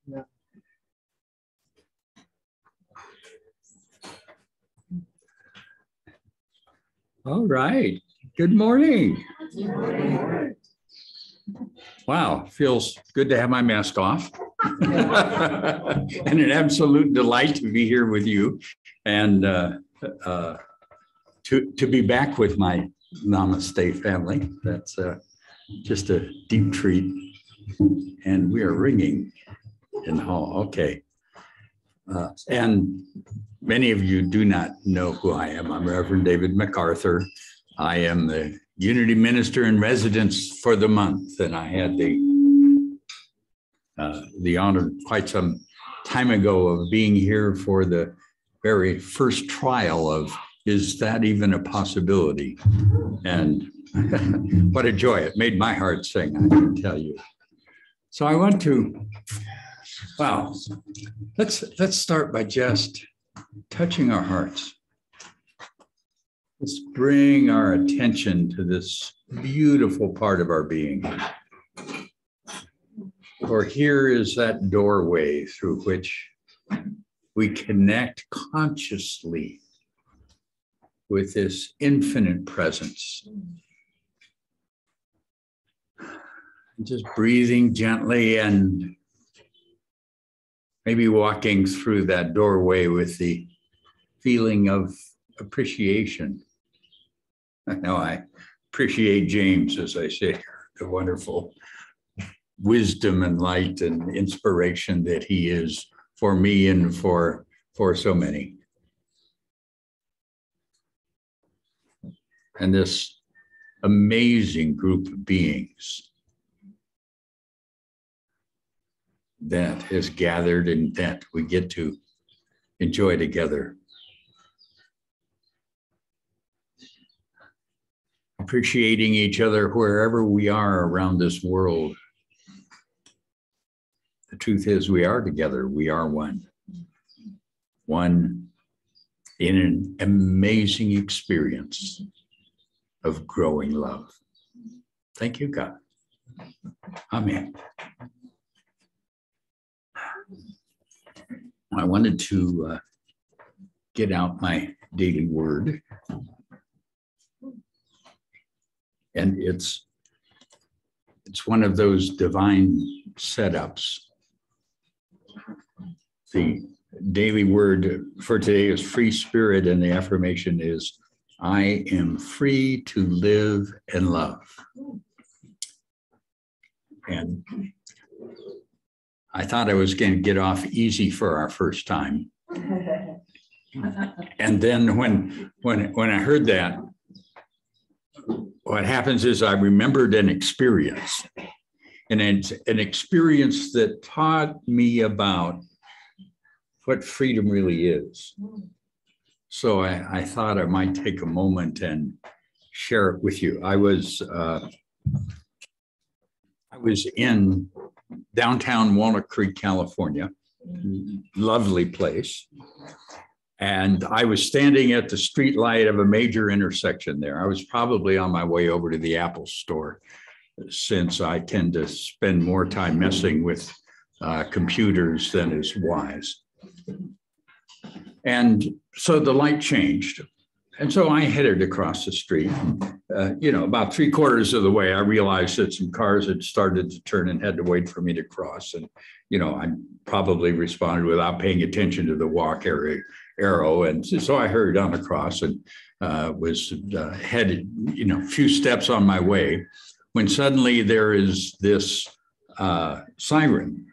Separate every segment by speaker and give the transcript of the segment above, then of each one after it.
Speaker 1: Yeah. All right. Good morning.
Speaker 2: Good morning.
Speaker 1: Wow, feels good to have my mask off. And an absolute delight to be here with you and to be back with my Namaste family. That's just a deep treat. And we are ringing in the hall. Okay. And many of you do not know who I am. I'm Reverend David MacArthur. I am the Unity Minister in Residence for the month, and I had the honor quite some time ago of being here for the very first trial of, is that even a possibility? And what a joy. It made my heart sing, I can tell you. So I want to, wow, let's start by just touching our hearts. Let's bring our attention to this beautiful part of our being. For here is that doorway through which we connect consciously with this infinite presence. Just breathing gently and maybe walking through that doorway with the feeling of appreciation. I know I appreciate James, as I say here, the wonderful wisdom and light and inspiration that he is for me and for so many. And this amazing group of beings that has gathered and that we get to enjoy together. Appreciating each other wherever we are around this world. The truth is, we are together. We are one. One in an amazing experience of growing love. Thank you, God. Amen. I wanted to get out my daily word. And it's one of those divine setups. The daily word for today is free spirit, and the affirmation is, I am free to live and love. And I thought I was going to get off easy for our first time. And then when I heard that, what happens is I remembered an experience, and it's an experience that taught me about what freedom really is. So I thought I might take a moment and share it with you. I was in downtown Walnut Creek, California, lovely place. And I was standing at the street light of a major intersection there. I was probably on my way over to the Apple store, since I tend to spend more time messing with computers than is wise. And so the light changed. And so I headed across the street. About 3/4 of the way, I realized that some cars had started to turn and had to wait for me to cross. And, I probably responded without paying attention to the walk arrow. And so I hurried on across and was headed, a few steps on my way, when suddenly there is this siren.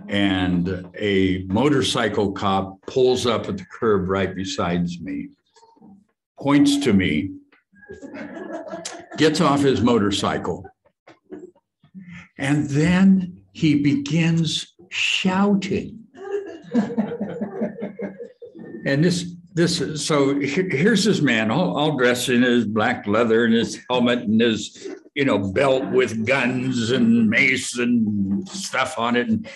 Speaker 1: And a motorcycle cop pulls up at the curb right beside me, points to me, gets off his motorcycle, and then he begins shouting. And so here's this man, all dressed in his black leather and his helmet and his, belt with guns and mace and stuff on it. And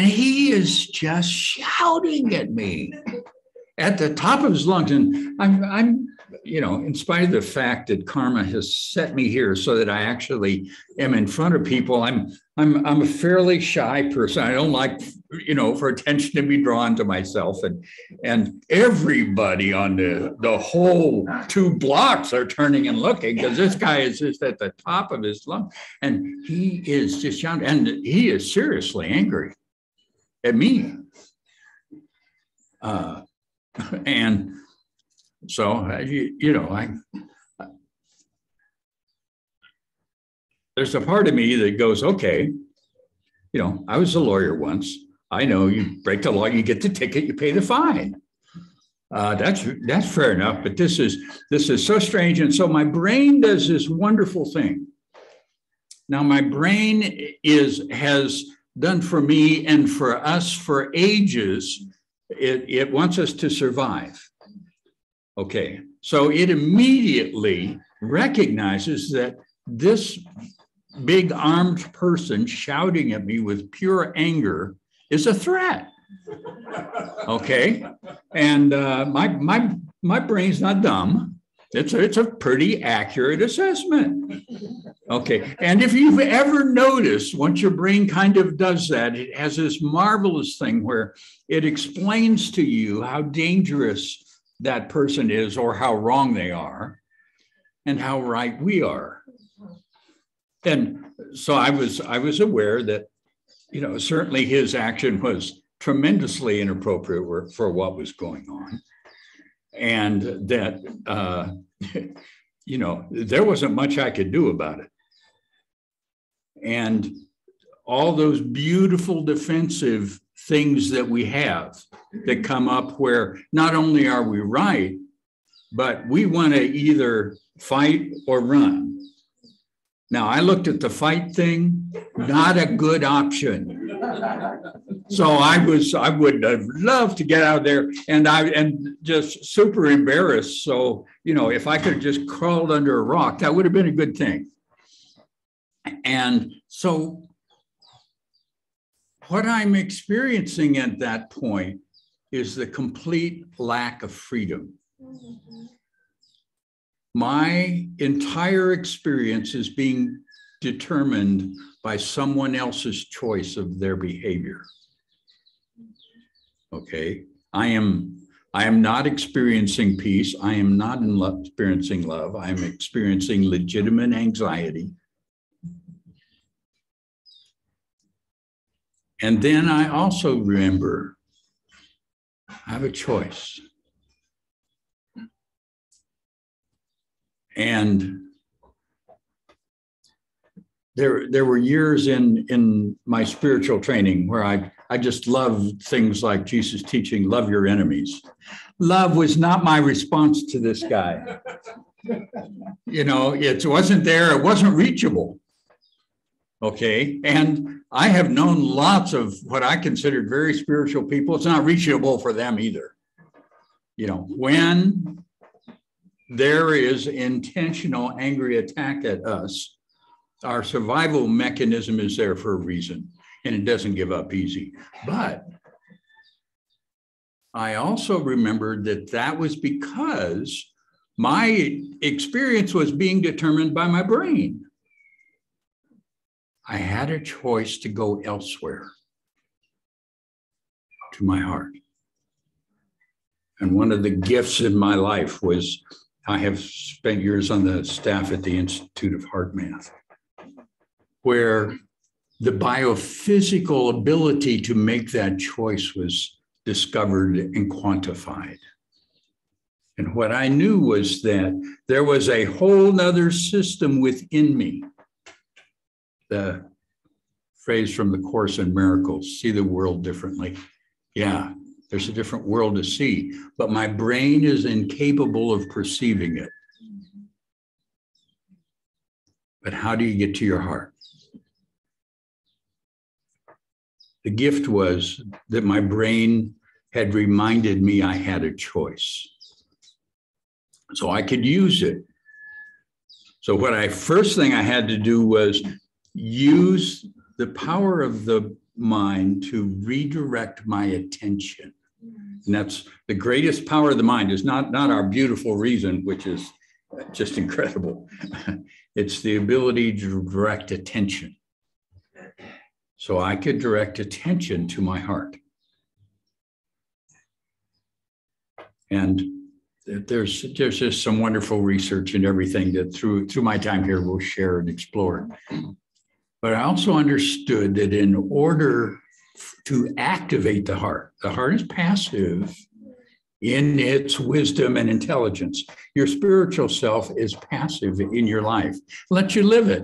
Speaker 1: he is just shouting at me at the top of his lungs. And I'm in spite of the fact that karma has set me here so that I actually am in front of people, I'm a fairly shy person. I don't like, for attention to be drawn to myself. And everybody on the whole 2 blocks are turning and looking because this guy is just at the top of his lungs. And he is just young, and he is seriously angry at me. And so, there's a part of me that goes, okay, I was a lawyer once. I know you break the law, you get the ticket, you pay the fine. That's fair enough, but this is so strange. And so my brain does this wonderful thing. Now, my brain has done for me and for us for ages, it wants us to survive. Okay, so it immediately recognizes that this big armed person shouting at me with pure anger is a threat. Okay, and my brain's not dumb. It's a pretty accurate assessment. Okay, and if you've ever noticed, once your brain kind of does that, it has this marvelous thing where it explains to you how dangerous that person is or how wrong they are and how right we are. And so I was aware that, certainly his action was tremendously inappropriate for what was going on. And that, there wasn't much I could do about it. And all those beautiful defensive things that we have that come up where not only are we right, but we want to either fight or run. Now, I looked at the fight thing, not a good option. So I would have loved to get out there and just super embarrassed. So, if I could have just crawled under a rock, that would have been a good thing. And so what I'm experiencing at that point is the complete lack of freedom. My entire experience is being determined by someone else's choice of their behavior. Okay, I am not experiencing peace. I am not experiencing love. I am experiencing legitimate anxiety. And then I also remember I have a choice. And there were years in my spiritual training where I just loved things like Jesus' teaching, love your enemies. Love was not my response to this guy. It wasn't there. It wasn't reachable. Okay. And I have known lots of what I considered very spiritual people. It's not reachable for them either. When there is intentional angry attack at us, our survival mechanism is there for a reason, and it doesn't give up easy. But I also remembered that was because my experience was being determined by my brain. I had a choice to go elsewhere, to my heart. And one of the gifts in my life was I have spent years on the staff at the Institute of Heart Math, where the biophysical ability to make that choice was discovered and quantified. And what I knew was that there was a whole nother system within me. The phrase from the Course in Miracles, see the world differently. Yeah, there's a different world to see, but my brain is incapable of perceiving it. But how do you get to your heart? The gift was that my brain had reminded me I had a choice. So I could use it. So first thing I had to do was use the power of the mind to redirect my attention. And that's the greatest power of the mind is not our beautiful reason, which is just incredible. It's the ability to direct attention. So I could direct attention to my heart. And there's just some wonderful research and everything that through my time here we'll share and explore. But I also understood that in order to activate the heart is passive in its wisdom and intelligence. Your spiritual self is passive in your life. Let you live it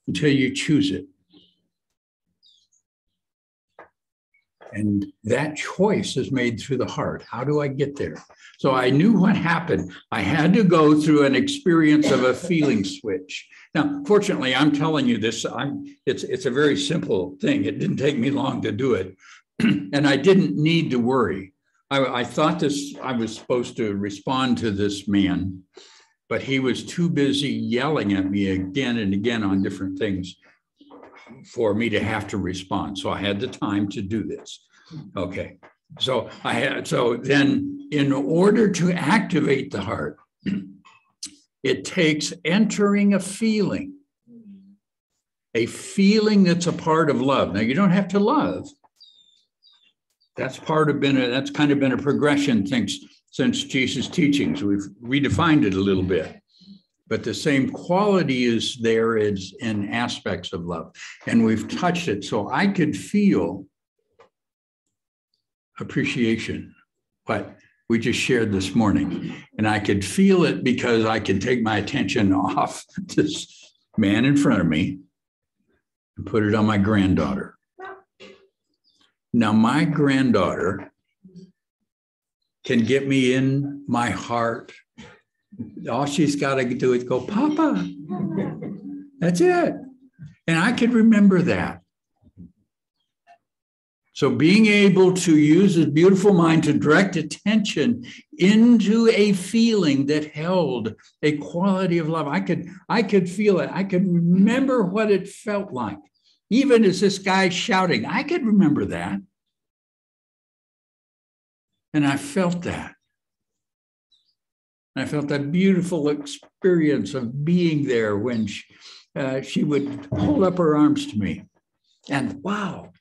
Speaker 1: until you choose it. And that choice is made through the heart. How do I get there? So I knew what happened. I had to go through an experience of a feeling switch. Now, fortunately, I'm telling you this, it's a very simple thing. It didn't take me long to do it. And I didn't need to worry. I thought I was supposed to respond to this man, but he was too busy yelling at me again and again on different things for me to have to respond. So I had the time to do this. Okay. So then in order to activate the heart, it takes entering a feeling that's a part of love. Now you don't have to love. That's kind of been a progression since Jesus' teachings. We've redefined it a little bit. But the same quality is there as in aspects of love. And we've touched it. So I could feel appreciation, what we just shared this morning. And I could feel it because I could take my attention off this man in front of me and put it on my granddaughter. Now, my granddaughter can get me in my heart. All she's got to do is go, Papa. That's it. And I could remember that. So being able to use this beautiful mind to direct attention into a feeling that held a quality of love. I could feel it. I could remember what it felt like. Even as this guy shouting, I could remember that. And I felt that. I felt that beautiful experience of being there when she would hold up her arms to me. And wow,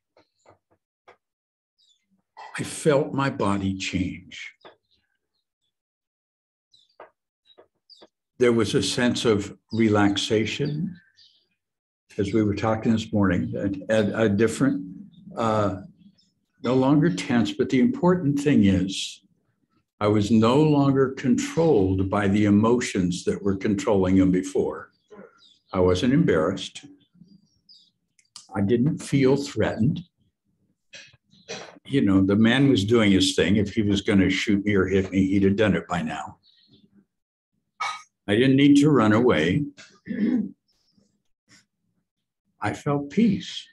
Speaker 1: I felt my body change. There was a sense of relaxation, as we were talking this morning, a different, no longer tense, but the important thing is, I was no longer controlled by the emotions that were controlling him before. I wasn't embarrassed. I didn't feel threatened. You know, the man was doing his thing. If he was going to shoot me or hit me, he'd have done it by now. I didn't need to run away. I felt peace.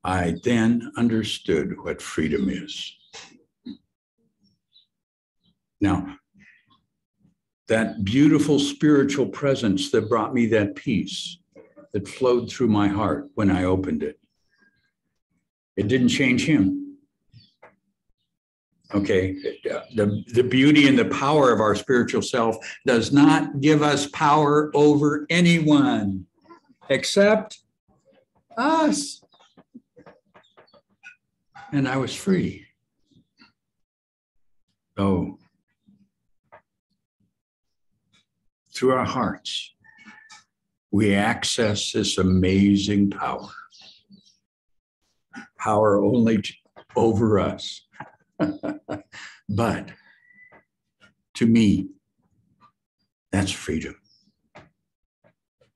Speaker 1: I then understood what freedom is. Now, that beautiful spiritual presence that brought me that peace that flowed through my heart when I opened it, it didn't change him. Okay, the beauty and the power of our spiritual self does not give us power over anyone except us. And I was free. So, through our hearts, we access this amazing power. Power only over us. But to me, that's freedom.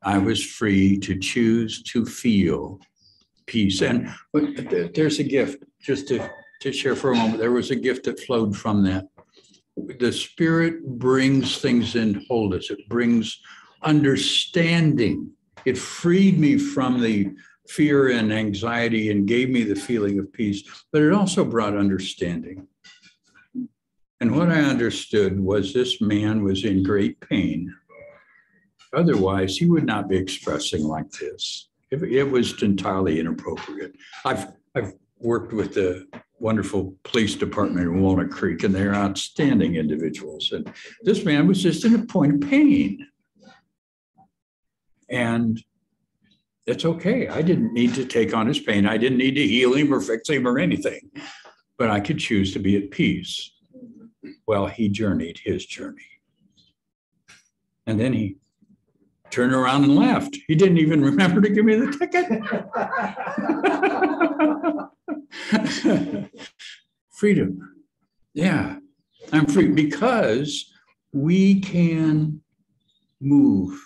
Speaker 1: I was free to choose to feel peace. And there's a gift, just to share for a moment. There was a gift that flowed from that. The Spirit brings things in wholeness. It brings understanding. It freed me from the fear and anxiety and gave me the feeling of peace, but it also brought understanding. And what I understood was this man was in great pain. Otherwise, he would not be expressing like this. It was entirely inappropriate. I've I've worked with the wonderful police department in Walnut Creek, and they're outstanding individuals. And this man was just in a point of pain. And it's okay. I didn't need to take on his pain. I didn't need to heal him or fix him or anything, but I could choose to be at peace. Well, he journeyed his journey. And then he turned around and left. He didn't even remember to give me the ticket. Freedom. Yeah, I'm free because we can move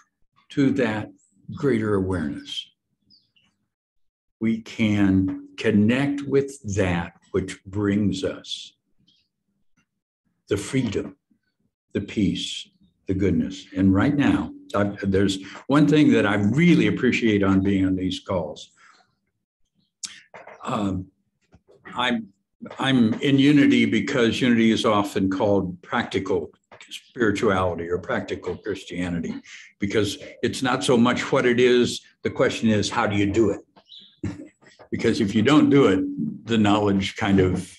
Speaker 1: to that greater awareness. We can connect with that which brings us the freedom, the peace, the goodness. And right now, there's one thing that I really appreciate on being on these calls. I'm in unity because unity is often called practical spirituality or practical Christianity, because it's not so much what it is. The question is, how do you do it? Because if you don't do it, the knowledge kind of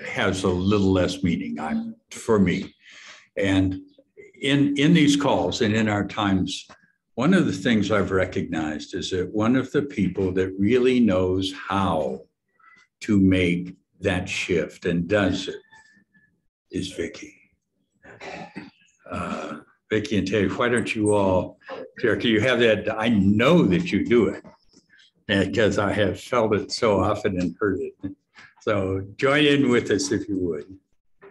Speaker 1: has a little less meaning for me. And in these calls and in our times, one of the things I've recognized is that one of the people that really knows how to make that shift and does it is Vicki. Vicki and Teddy, why don't you all, can you have that? I know that you do it because I have felt it so often and heard it. So join in with us if you would.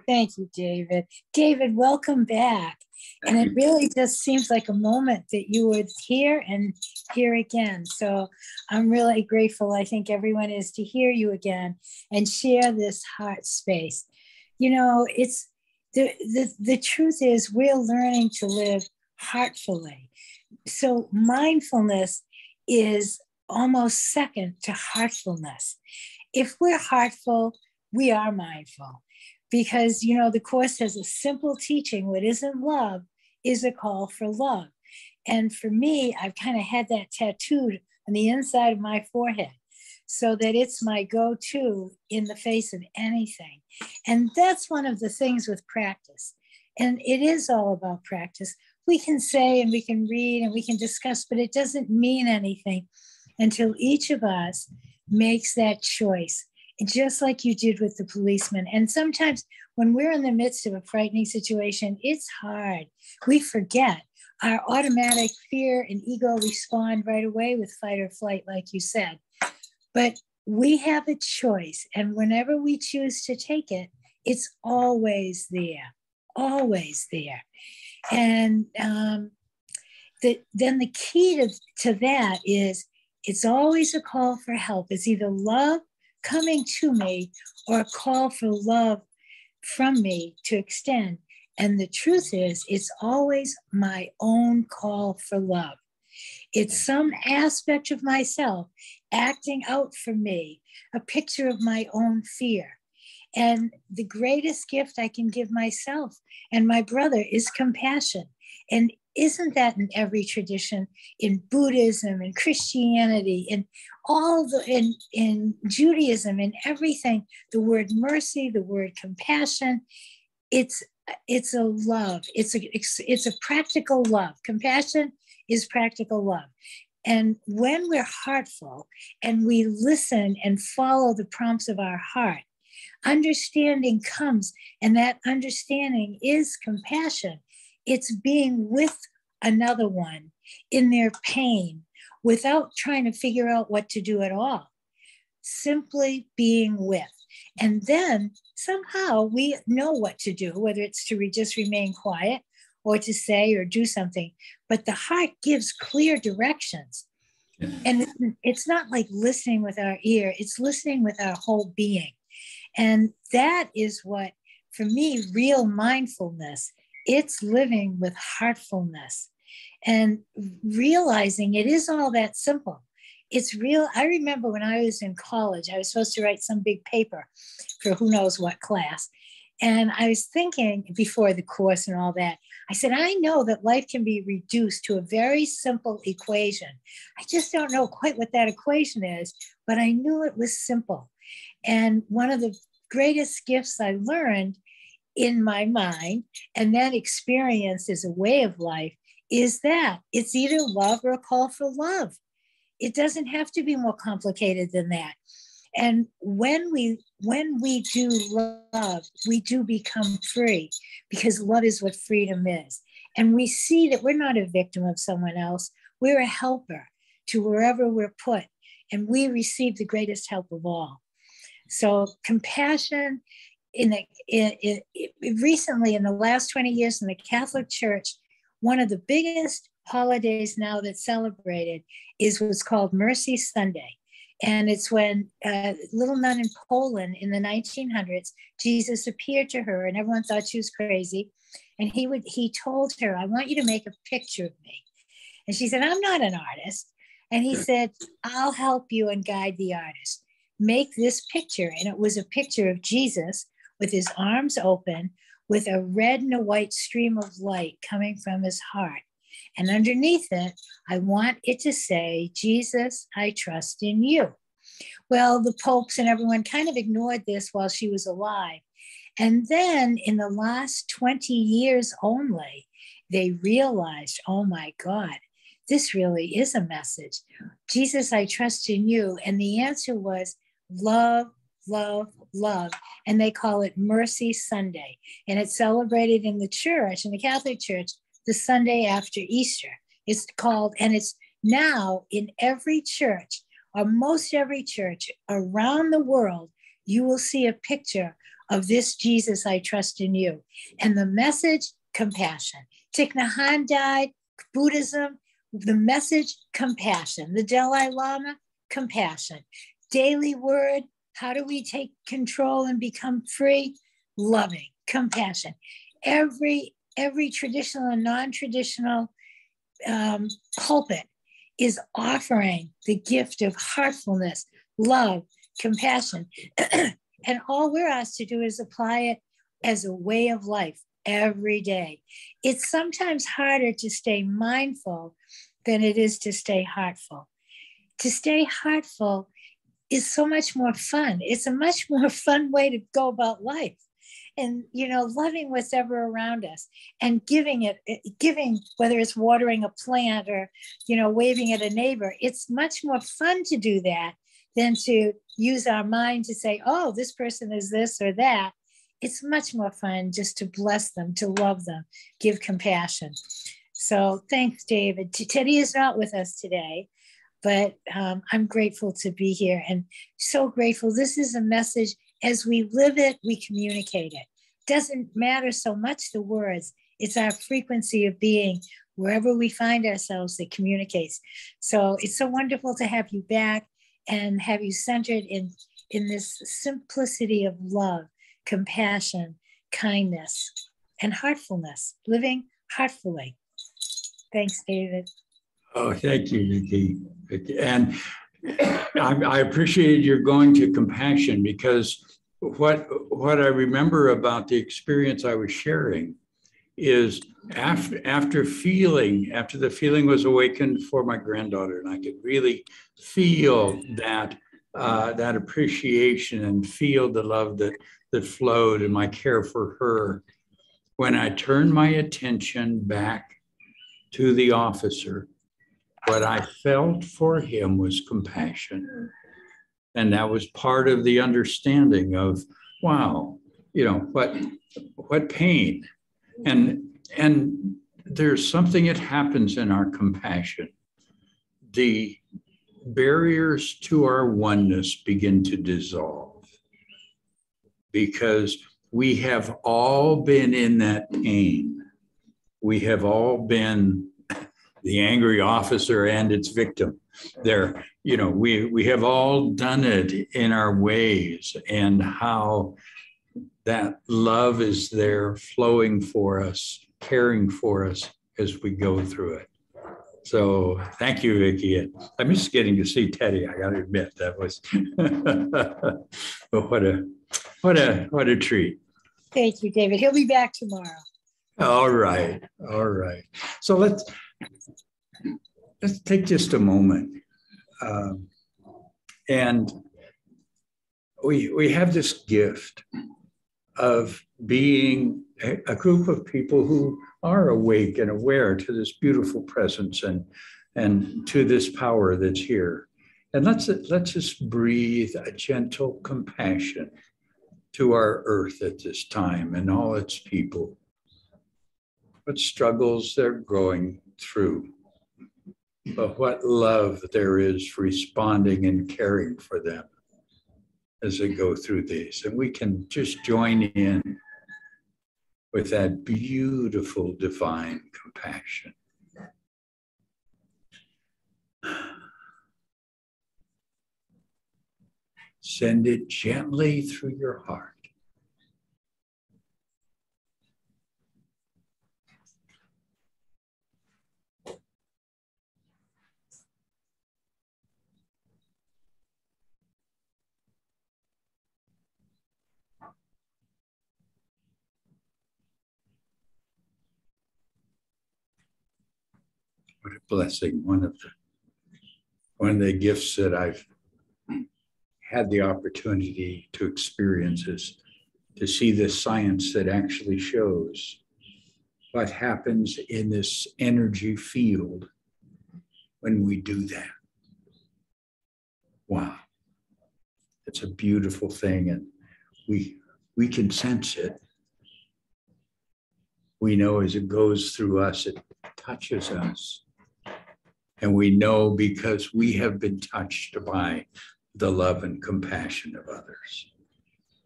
Speaker 2: Thank you, David. David, welcome back. And it really just seems like a moment that you would hear and hear again. So I'm really grateful. I think everyone is to hear you again and share this heart space. You know, it's the truth is we're learning to live heartfully. So mindfulness is almost second to heartfulness. If we're heartful, we are mindful. Because, you know, the Course has a simple teaching: what isn't love is a call for love. And for me, I've kind of had that tattooed on the inside of my forehead so that it's my go-to in the face of anything. And that's one of the things with practice. And it is all about practice. We can say and we can read and we can discuss, but it doesn't mean anything until each of us makes that choice. Just like you did with the policeman. And sometimes when we're in the midst of a frightening situation, it's hard. We forget. Our automatic fear and ego respond right away with fight or flight, like you said. But we have a choice. And whenever we choose to take it, it's always there, always there. And then the key to that is it's always a call for help. It's either love coming to me or a call for love from me to extend. And the truth is, it's always my own call for love. It's some aspect of myself acting out for me, a picture of my own fear. And the greatest gift I can give myself and my brother is compassion. And isn't that in every tradition, in Buddhism and Christianity, in in Judaism, in everything, the word mercy, the word compassion, it's a love. It's a practical love. Compassion is practical love. And when we're heartful and we listen and follow the prompts of our heart, understanding comes, and that understanding is compassion. It's being with another one in their pain without trying to figure out what to do at all. Simply being with. And then somehow we know what to do, whether it's to just remain quiet or to say or do something. But the heart gives clear directions. And it's not like listening with our ear, it's listening with our whole being. And that is what, for me, real mindfulness, it's living with heartfulness and realizing it is all that simple. It's real. I remember when I was in college, I was supposed to write some big paper for who knows what class. And I was thinking before the course and all that, I said, I know that life can be reduced to a very simple equation. I just don't know quite what that equation is, but I knew it was simple. And one of the greatest gifts I learned in my mind and then experienced as a way of life is that it's either love or a call for love. It doesn't have to be more complicated than that. And when we do love, we do become free, because love is what freedom is. And we see that we're not a victim of someone else. We're a helper to wherever we're put. And we receive the greatest help of all. So compassion recently in the last 20 years in the Catholic Church, one of the biggest holidays now that's celebrated is what's called Mercy Sunday. And it's when a little nun in Poland in the 1900s, Jesus appeared to her and everyone thought she was crazy. And he told her, I want you to make a picture of me. And she said, I'm not an artist. And he said, I'll help you and guide the artist. Make this picture. And it was a picture of Jesus with his arms open, with a red and a white stream of light coming from his heart. And underneath it, I want it to say, Jesus, I trust in you. Well, the popes and everyone kind of ignored this while she was alive. And then in the last 20 years only, they realized, oh my God, this really is a message. Jesus, I trust in you. And the answer was love, love, love. And they call it Mercy Sunday. And it's celebrated in the church, in the Catholic Church, the Sunday after Easter. It's called, and it's now in every church, or most every church around the world, you will see a picture of this Jesus, I trust in you. And the message, compassion. Thich Nhat Hanh died, Buddhism, the message, compassion. The Dalai Lama, compassion. Daily word, how do we take control and become free? Loving, compassion. Every traditional and non-traditional pulpit is offering the gift of heartfulness, love, compassion. And all we're asked to do is apply it as a way of life every day. It's sometimes harder to stay mindful than it is to stay heartful. To stay heartful is so much more fun. It's a much more fun way to go about life. And, loving what's ever around us and giving, whether it's watering a plant or, waving at a neighbor, it's much more fun to do that than to use our mind to say, oh, this person is this or that. It's much more fun just to bless them, to love them, give compassion. So thanks, David. Teddy is not with us today, but I'm grateful to be here and so grateful. This is a message. As we live it, we communicate it. Doesn't matter so much the words. It's our frequency of being wherever we find ourselves that communicates. So it's so wonderful to have you back and have you centered in this simplicity of love, compassion, kindness, and heartfulness, living heartfully. Thanks, David.
Speaker 1: Oh, thank you, Vicki. And I appreciated your going to compassion, because what I remember about the experience I was sharing is after the feeling was awakened for my granddaughter, and I could really feel that appreciation and feel the love that flowed in my care for her. When I turned my attention back to the officer, what I felt for him was compassion. And that was part of the understanding of, wow, what pain. And there's something that happens in our compassion. The barriers to our oneness begin to dissolve, because we have all been in that pain. We have all been the angry officer and its victim. We have all done it in our ways, and how that love is there flowing for us, caring for us as we go through it. So thank you, Vicki. I miss getting to see Teddy. I got to admit, that was but what a treat.
Speaker 2: Thank you, David. He'll be back tomorrow.
Speaker 1: All right. All right. So let's take just a moment. And we have this gift of being a group of people who are awake and aware to this beautiful presence and to this power that's here. And let's just breathe a gentle compassion to our earth at this time and all its people, what struggles they're going through, but what love there is responding and caring for them as they go through these. And we can just join in with that beautiful divine compassion. Send it gently through your heart. What a blessing. One of the gifts that I've had the opportunity to experience is to see the science that actually shows what happens in this energy field when we do that. Wow. It's a beautiful thing, and we can sense it. We know as it goes through us, it touches us. And we know because we have been touched by the love and compassion of others.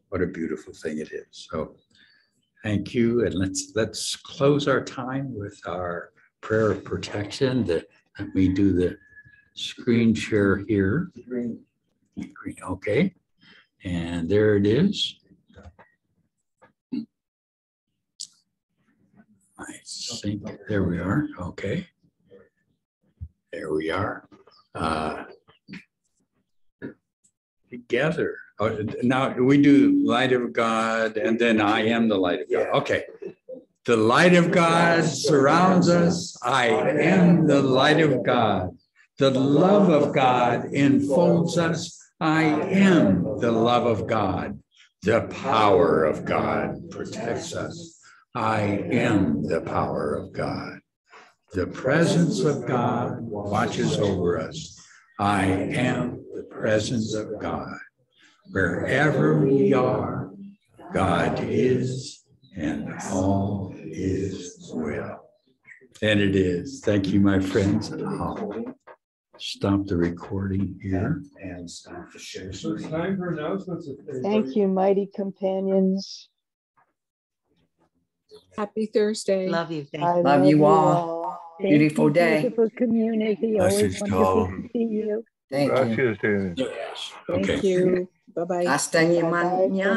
Speaker 1: What a beautiful thing it is. So thank you. And let's close our time with our prayer of protection. Let me do the screen share here. Green. Okay. And there it is. I think there we are. Okay. There we are. Together. Now we do light of God, and then I am the light of God. Okay. The light of God surrounds us. I am the light of God. The love of God enfolds us. I am the love of God. The power of God protects us. I am the power of God. The presence of God watches over us. I am the presence of God. Wherever we are, God is, and all is well. And it is. Thank you, my friends. I'll stop the recording here and stop the share.
Speaker 3: So it's time for announcements.
Speaker 4: Thank you, mighty companions.
Speaker 5: Happy Thursday.
Speaker 6: Love you.
Speaker 4: I
Speaker 7: Love you all. Beautiful day.
Speaker 4: Beautiful community. Always wonderful to see you.
Speaker 7: Thank you.
Speaker 3: Gracias.
Speaker 1: Yes.
Speaker 5: Thank
Speaker 1: Okay.
Speaker 5: you. Bye-bye.
Speaker 7: Hasta
Speaker 4: Bye-bye.
Speaker 7: mañana.